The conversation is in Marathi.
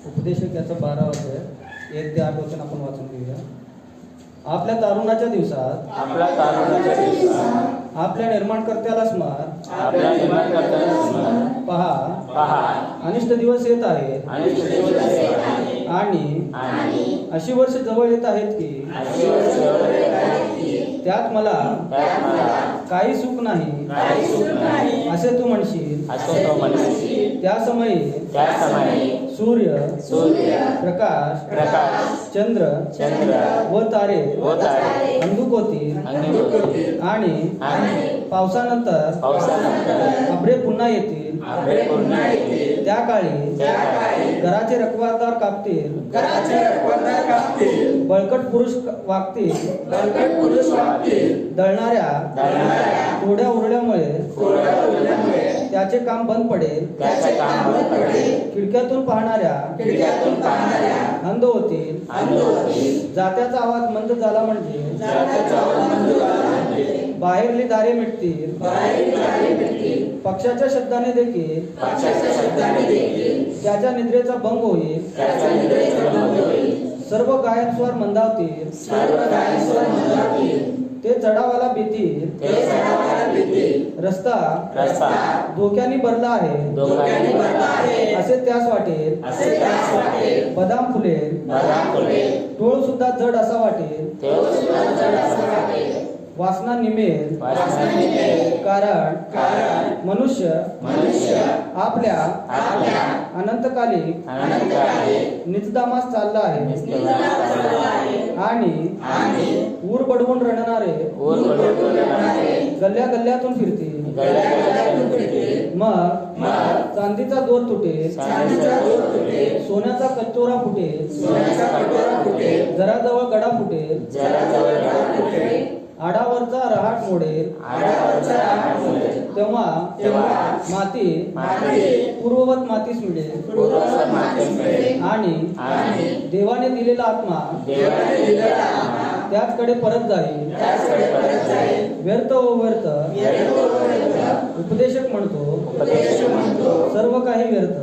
उपदेशक याचं 12 अध्याय 1 ते 8 वचन आपण वाचून घेऊया. आपल्या तारुणाच्या दिवसात आपल्या निर्माणकर्त्याला स्मर पहा अनिष्ट दिवस येत आहेत आणि अशी वर्ष जवळ येत आहेत की त्यात मला काही सुख नाही असे तू म्हणशील. त्या समयी सूर्य प्रकाश चंद्र व तारे अंधुक होतील आणि पावसानंतर अभ्रे पुन्हा येतील. त्या काळी घराचे रखवारदार कापतील, बळकट पुरुष वागतील, दळणाऱ्या थोड्या उरल्यामुळे त्याचे काम बंद पडेल. खिडक्यातून पाहणाऱ्या अंध होतील. जात्याचा आवाज मंद झाला म्हणजे बाहेरली दारे मिटतील. पक्षाच्या शब्दाने देखील त्याच्या निद्रेचा भंग होईल. सर्व गायनस्वर मंदावतील. ते चढावाला भीतील. रस्ता धोक्याने भरला आहे असे त्यास वाटेल. बदाम फुलेल, टोळ सुद्धा जड असा वाटेल. वासना निमेल, कारण मनुष्य आपल्या अनंतकालिक निजदामास चालला आहे आणि ऊर बडवून रडणारे गल्ल्या गल्ल्यातून फिरतील. मग चांदीचा दोर तुटेल, सोन्याचा कचोरा फुटेल, जराजवळ गडा फुटेल, आडावरचा रहाट मोडेल. तेव्हा माती पूर्ववत मातीस मिळेल आणि देवाने दिलेला आत्मा त्याचकडे परत जाईल. व्यर्थ व व्यर्थ उपदेशक म्हणतो सर्व काही व्यर्थ.